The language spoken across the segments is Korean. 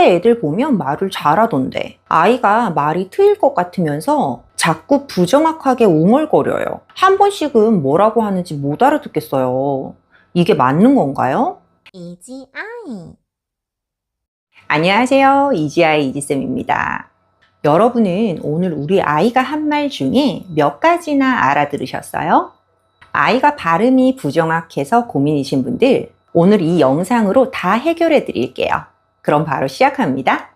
동네 애들 보면 말을 잘하던데 아이가 말이 트일 것 같으면서 자꾸 부정확하게 웅얼거려요. 한 번씩은 뭐라고 하는지 못 알아듣겠어요. 이게 맞는 건가요? 이지아이. 안녕하세요. 이지아이 이지쌤입니다. 여러분은 오늘 우리 아이가 한 말 중에 몇 가지나 알아들으셨어요? 아이가 발음이 부정확해서 고민이신 분들, 오늘 이 영상으로 다 해결해 드릴게요. 그럼 바로 시작합니다.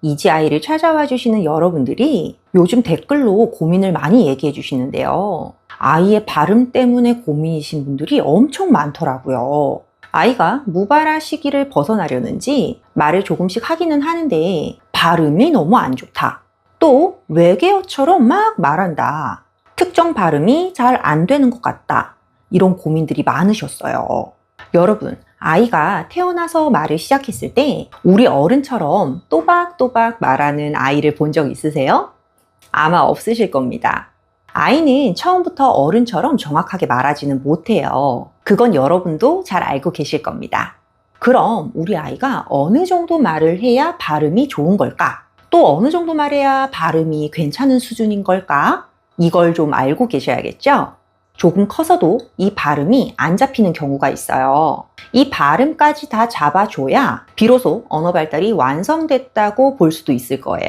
이지아이를 찾아와 주시는 여러분들이 요즘 댓글로 고민을 많이 얘기해 주시는데요. 아이의 발음 때문에 고민이신 분들이 엄청 많더라고요. 아이가 무발화 시기를 벗어나려는지 말을 조금씩 하기는 하는데 발음이 너무 안 좋다. 또 외계어처럼 막 말한다. 특정 발음이 잘 안 되는 것 같다. 이런 고민들이 많으셨어요. 여러분, 아이가 태어나서 말을 시작했을 때 우리 어른처럼 또박또박 말하는 아이를 본 적 있으세요? 아마 없으실 겁니다. 아이는 처음부터 어른처럼 정확하게 말하지는 못해요. 그건 여러분도 잘 알고 계실 겁니다. 그럼 우리 아이가 어느 정도 말을 해야 발음이 좋은 걸까? 또 어느 정도 말해야 발음이 괜찮은 수준인 걸까? 이걸 좀 알고 계셔야겠죠? 조금 커서도 이 발음이 안 잡히는 경우가 있어요. 이 발음까지 다 잡아줘야 비로소 언어 발달이 완성됐다고 볼 수도 있을 거예요.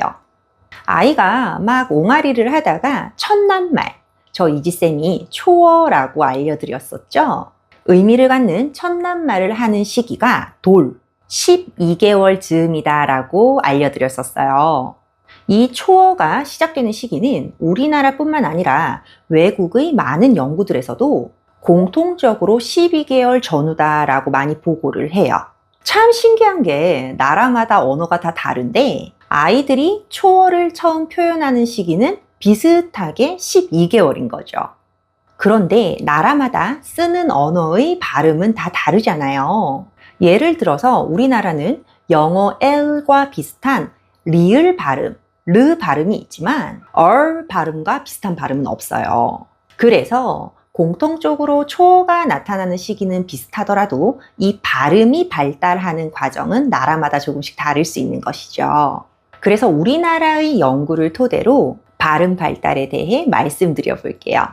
아이가 막 옹알이를 하다가 첫낱말, 저 이지쌤이 초어라고 알려드렸었죠? 의미를 갖는 첫낱말을 하는 시기가 돌, 12개월 즈음이다 라고 알려드렸었어요. 이 초어가 시작되는 시기는 우리나라뿐만 아니라 외국의 많은 연구들에서도 공통적으로 12개월 전후다라고 많이 보고를 해요. 참 신기한 게 나라마다 언어가 다 다른데 아이들이 초어를 처음 표현하는 시기는 비슷하게 12개월인 거죠. 그런데 나라마다 쓰는 언어의 발음은 다 다르잖아요. 예를 들어서 우리나라는 영어 L과 비슷한 리을 발음, 르 발음이 있지만 얼 발음과 비슷한 발음은 없어요. 그래서 공통적으로 초어가 나타나는 시기는 비슷하더라도 이 발음이 발달하는 과정은 나라마다 조금씩 다를 수 있는 것이죠. 그래서 우리나라의 연구를 토대로 발음 발달에 대해 말씀드려 볼게요.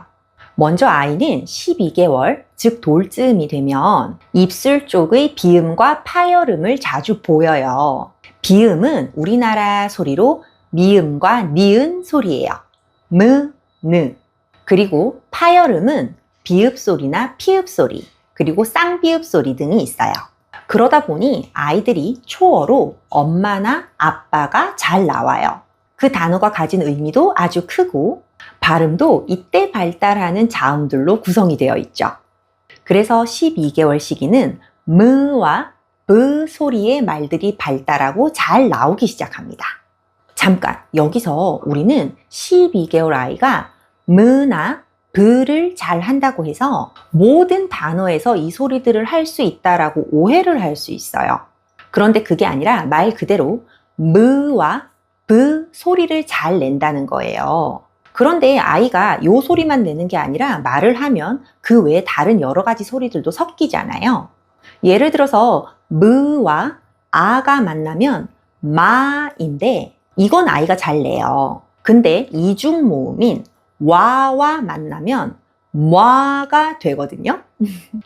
먼저 아이는 12개월, 즉 돌쯤이 되면 입술 쪽의 비음과 파열음을 자주 보여요. 비음은 우리나라 소리로 미음과 니은 소리예요. 무, 느. 그리고 파열음은 비읍 소리나 피읍 소리, 그리고 쌍비읍 소리 등이 있어요. 그러다 보니 아이들이 초어로 엄마나 아빠가 잘 나와요. 그 단어가 가진 의미도 아주 크고 발음도 이때 발달하는 자음들로 구성이 되어 있죠. 그래서 12개월 시기는 무와 브 소리의 말들이 발달하고 잘 나오기 시작합니다. 잠깐 여기서 우리는 12개월 아이가 무나 브를 잘 한다고 해서 모든 단어에서 이 소리들을 할 수 있다라고 오해를 할 수 있어요. 그런데 그게 아니라 말 그대로 무와 브 소리를 잘 낸다는 거예요. 그런데 아이가 요 소리만 내는 게 아니라 말을 하면 그 외에 다른 여러 가지 소리들도 섞이잖아요. 예를 들어서 무와 아가 만나면 마인데 이건 아이가 잘 내요. 근데 이중 모음인 와와 만나면 므가 되거든요.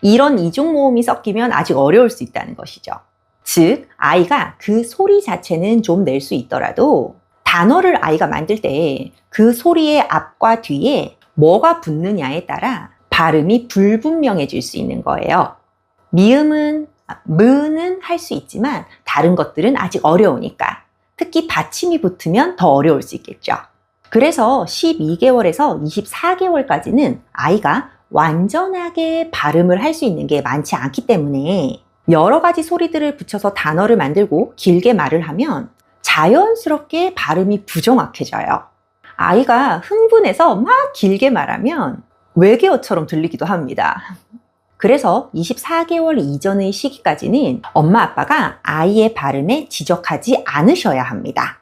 이런 이중 모음이 섞이면 아직 어려울 수 있다는 것이죠. 즉 아이가 그 소리 자체는 좀 낼 수 있더라도 단어를 아이가 만들 때 그 소리의 앞과 뒤에 뭐가 붙느냐에 따라 발음이 불분명해질 수 있는 거예요. 미음은, 무는 할 수 있지만 다른 것들은 아직 어려우니까. 특히 받침이 붙으면 더 어려울 수 있겠죠. 그래서 12개월에서 24개월까지는 아이가 완전하게 발음을 할 수 있는 게 많지 않기 때문에 여러 가지 소리들을 붙여서 단어를 만들고 길게 말을 하면 자연스럽게 발음이 부정확해져요. 아이가 흥분해서 막 길게 말하면 외계어처럼 들리기도 합니다. 그래서 24개월 이전의 시기까지는 엄마 아빠가 아이의 발음에 지적하지 않으셔야 합니다.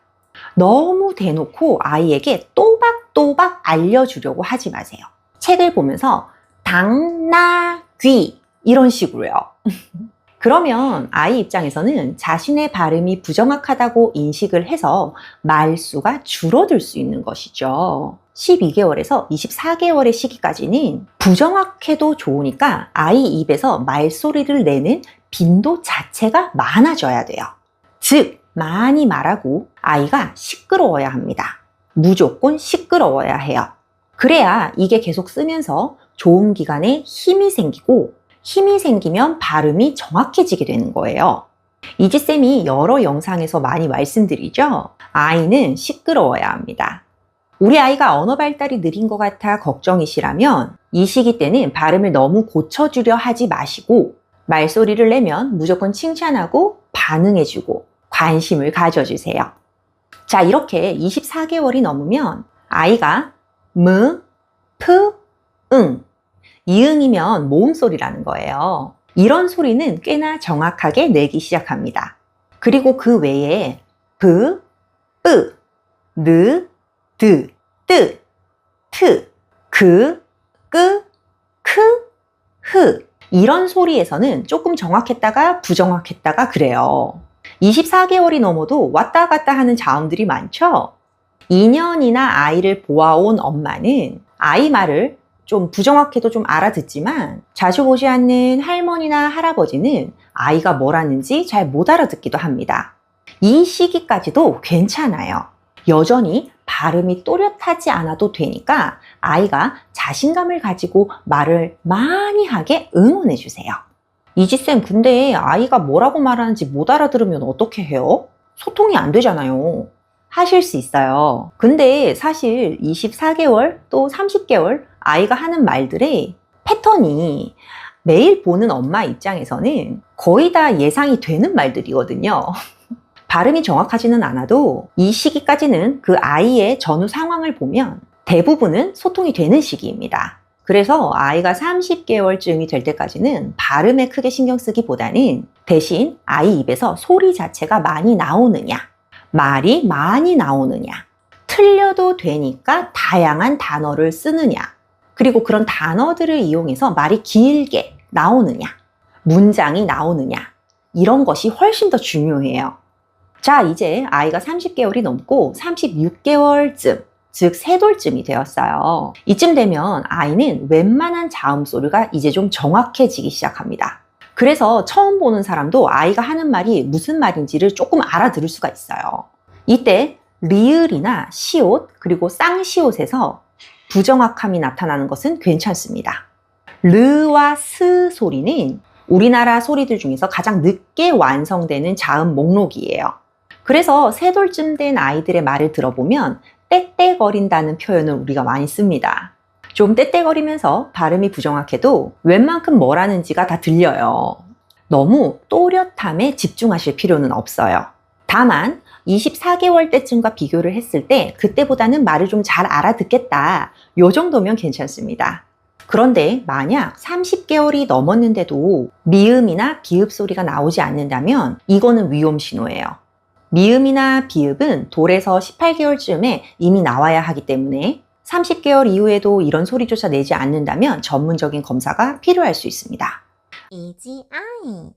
너무 대놓고 아이에게 또박또박 알려주려고 하지 마세요. 책을 보면서 당나귀 이런 식으로요. 그러면 아이 입장에서는 자신의 발음이 부정확하다고 인식을 해서 말수가 줄어들 수 있는 것이죠. 12개월에서 24개월의 시기까지는 부정확해도 좋으니까 아이 입에서 말소리를 내는 빈도 자체가 많아져야 돼요. 즉, 많이 말하고 아이가 시끄러워야 합니다. 무조건 시끄러워야 해요. 그래야 이게 계속 쓰면서 좋은 기관에 힘이 생기고 힘이 생기면 발음이 정확해지게 되는 거예요. 이지쌤이 여러 영상에서 많이 말씀드리죠. 아이는 시끄러워야 합니다. 우리 아이가 언어 발달이 느린 것 같아 걱정이시라면 이 시기 때는 발음을 너무 고쳐주려 하지 마시고 말소리를 내면 무조건 칭찬하고 반응해주고 관심을 가져주세요. 자, 이렇게 24개월이 넘으면 아이가 무, 푸, 응, 이응이면 모음소리라는 거예요. 이런 소리는 꽤나 정확하게 내기 시작합니다. 그리고 그 외에 브, 뿌, 느, 드, 뜨, 트, 그, 끄, 크, 흐 이런 소리에서는 조금 정확했다가 부정확했다가 그래요. 24개월이 넘어도 왔다 갔다 하는 자음들이 많죠? 2년이나 아이를 보아온 엄마는 아이 말을 좀 부정확해도 좀 알아듣지만 자주 보지 않는 할머니나 할아버지는 아이가 뭘 하는지 잘 못 알아듣기도 합니다. 이 시기까지도 괜찮아요. 여전히 발음이 또렷하지 않아도 되니까 아이가 자신감을 가지고 말을 많이 하게 응원해 주세요. 이지쌤, 근데 아이가 뭐라고 말하는지 못 알아들으면 어떻게 해요? 소통이 안 되잖아요. 하실 수 있어요. 근데 사실 24개월 또 30개월 아이가 하는 말들의 패턴이 매일 보는 엄마 입장에서는 거의 다 예상이 되는 말들이거든요. 발음이 정확하지는 않아도 이 시기까지는 그 아이의 전후 상황을 보면 대부분은 소통이 되는 시기입니다. 그래서 아이가 30개월쯤이 될 때까지는 발음에 크게 신경 쓰기보다는 대신 아이 입에서 소리 자체가 많이 나오느냐, 말이 많이 나오느냐, 틀려도 되니까 다양한 단어를 쓰느냐, 그리고 그런 단어들을 이용해서 말이 길게 나오느냐, 문장이 나오느냐, 이런 것이 훨씬 더 중요해요. 자, 이제 아이가 30개월이 넘고 36개월쯤, 즉 3돌쯤이 되었어요. 이쯤 되면 아이는 웬만한 자음 소리가 이제 좀 정확해지기 시작합니다. 그래서 처음 보는 사람도 아이가 하는 말이 무슨 말인지를 조금 알아들을 수가 있어요. 이때 리을이나 시옷 그리고 쌍시옷에서 부정확함이 나타나는 것은 괜찮습니다. 르와 스 소리는 우리나라 소리들 중에서 가장 늦게 완성되는 자음 목록이에요. 그래서 3돌쯤 된 아이들의 말을 들어보면 떼떼거린다는 표현을 우리가 많이 씁니다. 좀 떼떼거리면서 발음이 부정확해도 웬만큼 뭘 하는지가 다 들려요. 너무 또렷함에 집중하실 필요는 없어요. 다만 24개월 때쯤과 비교를 했을 때 그때보다는 말을 좀 잘 알아듣겠다, 요 정도면 괜찮습니다. 그런데 만약 30개월이 넘었는데도 미음이나 비읍 소리가 나오지 않는다면 이거는 위험 신호예요. 미음이나 비읍은 돌에서 18개월쯤에 이미 나와야 하기 때문에 30개월 이후에도 이런 소리조차 내지 않는다면 전문적인 검사가 필요할 수 있습니다. 이지 아이.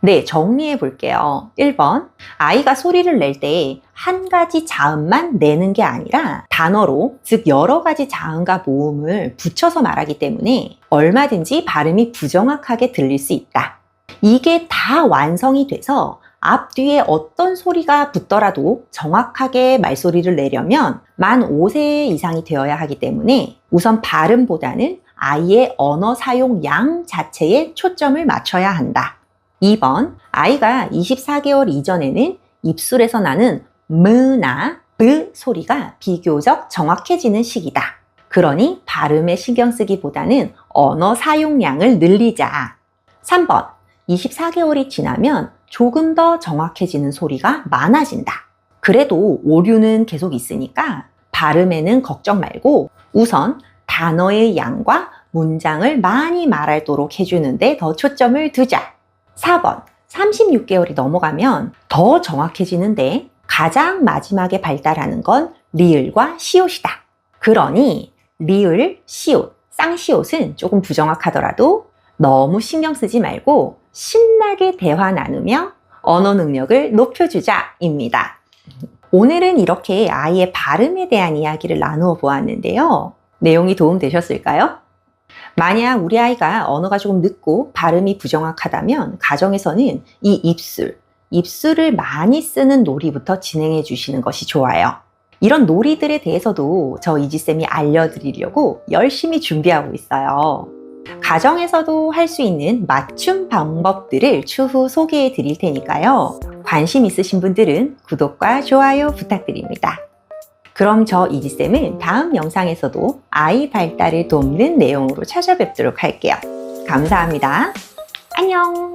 네, 정리해 볼게요. 1번, 아이가 소리를 낼 때 한 가지 자음만 내는 게 아니라 단어로, 즉 여러 가지 자음과 모음을 붙여서 말하기 때문에 얼마든지 발음이 부정확하게 들릴 수 있다. 이게 다 완성이 돼서 앞뒤에 어떤 소리가 붙더라도 정확하게 말소리를 내려면 만 5세 이상이 되어야 하기 때문에 우선 발음보다는 아이의 언어 사용 양 자체에 초점을 맞춰야 한다. 2번, 아이가 24개월 이전에는 입술에서 나는 무나 브 소리가 비교적 정확해지는 시기다. 그러니 발음에 신경 쓰기보다는 언어 사용량을 늘리자. 3번, 24개월이 지나면 조금 더 정확해지는 소리가 많아진다. 그래도 오류는 계속 있으니까 발음에는 걱정 말고 우선 단어의 양과 문장을 많이 말하도록 해주는데 더 초점을 두자. 4번, 36개월이 넘어가면 더 정확해지는데 가장 마지막에 발달하는 건 리을과 시옷이다. 그러니 리을, 시옷, 쌍시옷은 조금 부정확하더라도 너무 신경 쓰지 말고 신나게 대화 나누며 언어 능력을 높여주자입니다. 오늘은 이렇게 아이의 발음에 대한 이야기를 나누어 보았는데요. 내용이 도움되셨을까요? 만약 우리 아이가 언어가 조금 늦고 발음이 부정확하다면 가정에서는 이 입술을 많이 쓰는 놀이부터 진행해 주시는 것이 좋아요. 이런 놀이들에 대해서도 저 이지쌤이 알려드리려고 열심히 준비하고 있어요. 가정에서도 할 수 있는 맞춤 방법들을 추후 소개해 드릴 테니까요. 관심 있으신 분들은 구독과 좋아요 부탁드립니다. 그럼 저 이지쌤은 다음 영상에서도 아이 발달을 돕는 내용으로 찾아뵙도록 할게요. 감사합니다. 안녕!